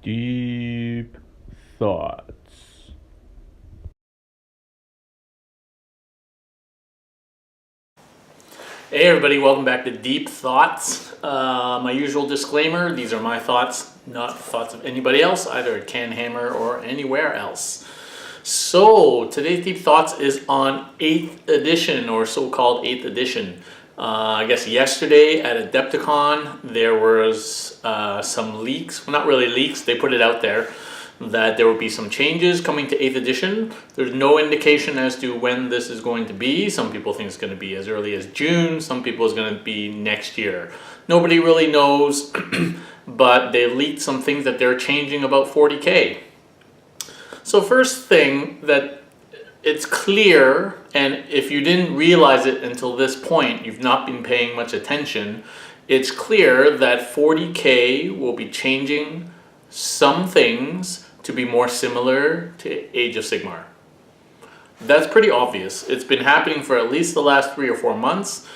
Deep thoughts. Hey everybody, welcome back to Deep Thoughts. My usual disclaimer, these are my thoughts, not thoughts of anybody else, either at CanHammer or anywhere else. So, today's Deep Thoughts is on 8th edition, or so-called 8th edition. I guess yesterday at Adepticon, there was some leaks, well, not really leaks, they put it out there, that there will be some changes coming to 8th edition. There's no indication as to when this is going to be. Some people think it's going to be as early as June. Some people it's going to be next year. Nobody really knows, but they leaked some things that they're changing about 40K. So first thing, that it's clear, and if you didn't realize it until this point, you've not been paying much attention, it's clear that 40K will be changing some things to be more similar to Age of Sigmar. That's pretty obvious. It's been happening for at least the last 3 or 4 months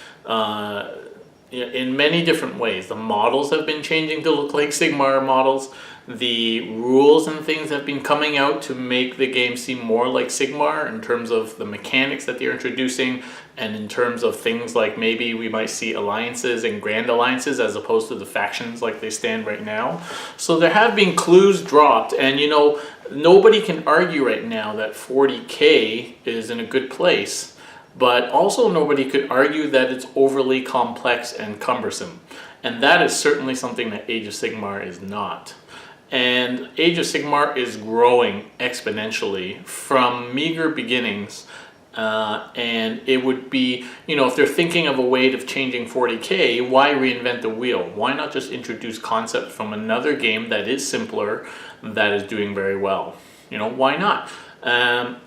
in many different ways. The models have been changing to look like Sigmar models. The rules and things have been coming out to make the game seem more like Sigmar in terms of the mechanics that they're introducing, and in terms of things like maybe we might see alliances and grand alliances as opposed to the factions like they stand right now. So there have been clues dropped, and you know, nobody can argue right now that 40K is in a good place, but also nobody could argue that it's overly complex and cumbersome. And that is certainly something that Age of Sigmar is not. And Age of Sigmar is growing exponentially from meager beginnings, and it would be, you know, if they're thinking of a way of changing 40K, why reinvent the wheel? Why not just introduce concepts from another game that is simpler, that is doing very well? You know, why not? And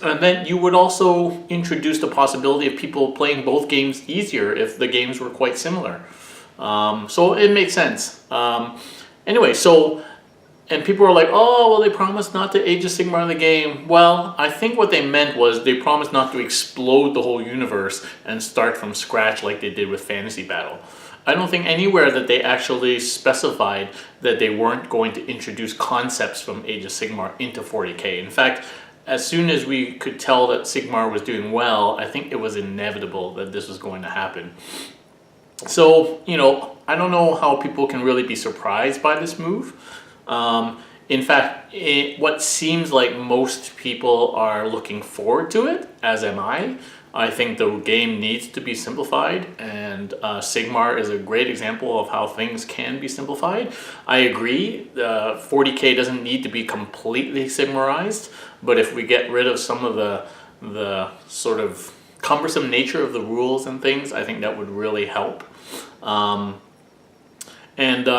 then you would also introduce the possibility of people playing both games easier if the games were quite similar. So it makes sense. Anyway, so, and people are like, oh, well, they promised not to Age of Sigmar in the game. Well, I think what they meant was they promised not to explode the whole universe and start from scratch like they did with Fantasy Battle. I don't think anywhere that they actually specified that they weren't going to introduce concepts from Age of Sigmar into 40K. In fact, as soon as we could tell that Sigmar was doing well, I think it was inevitable that this was going to happen. So, you know, I don't know how people can really be surprised by this move. In fact, what seems like most people are looking forward to it, as am I. I think the game needs to be simplified, and Sigmar is a great example of how things can be simplified. I agree, 40K doesn't need to be completely Sigmarized, but if we get rid of some of the sort of cumbersome nature of the rules and things, I think that would really help.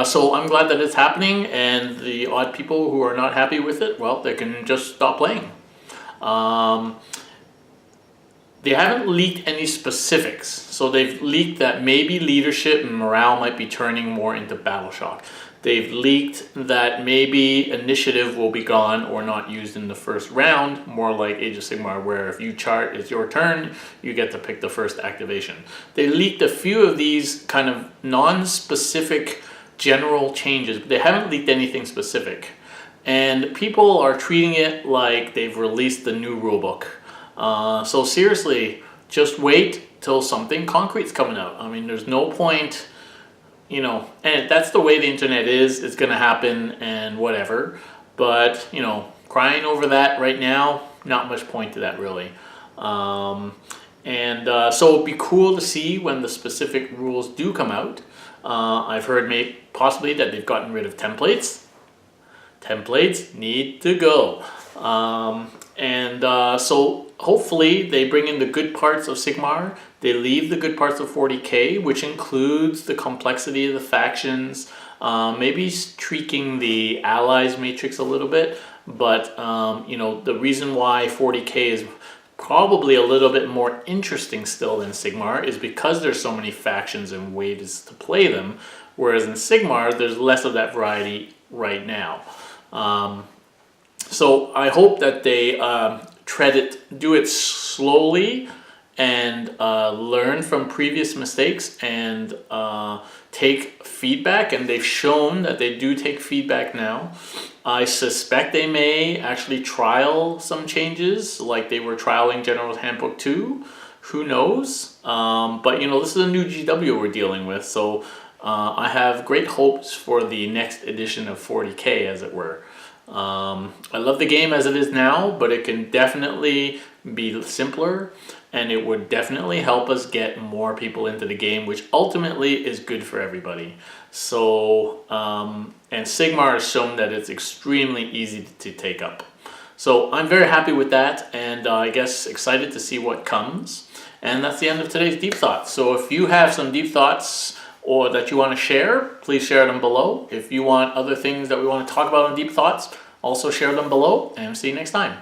So I'm glad that it's happening, and the odd people who are not happy with it, well, they can just stop playing. They haven't leaked any specifics, so they've leaked that maybe leadership and morale might be turning more into battle shock. They've leaked that maybe initiative will be gone or not used in the first round, more like Age of Sigmar, where if you chart, it's your turn, you get to pick the first activation. They leaked a few of these kind of non-specific general changes, but they haven't leaked anything specific. And people are treating it like they've released the new rulebook. So seriously, just wait till something concrete's coming out. I mean, there's no point, you know, and that's the way the internet is. It's going to happen and whatever. But, you know, crying over that right now, not much point to that really. So it'd be cool to see when the specific rules do come out. I've heard possibly that they've gotten rid of templates. Templates need to go. So hopefully they bring in the good parts of Sigmar, they leave the good parts of 40K, which includes the complexity of the factions, maybe tweaking the allies matrix a little bit, but you know, the reason why 40K is probably a little bit more interesting still than Sigmar is because there's so many factions and ways to play them, whereas in Sigmar there's less of that variety right now. So I hope that they do it slowly and learn from previous mistakes and take feedback, and they've shown that they do take feedback now. I suspect they may actually trial some changes, like they were trialing General's Handbook 2. Who knows? But you know, this is a new GW we're dealing with, so I have great hopes for the next edition of 40K, as it were. I love the game as it is now, but it can definitely be simpler, and it would definitely help us get more people into the game, which ultimately is good for everybody. So, and Sigmar has shown that it's extremely easy to take up. So I'm very happy with that, and I guess excited to see what comes. And that's the end of today's Deep Thoughts. So if you have some deep thoughts or that you want to share, please share them below. If you want other things that we want to talk about in Deep Thoughts, also share them below, and see you next time.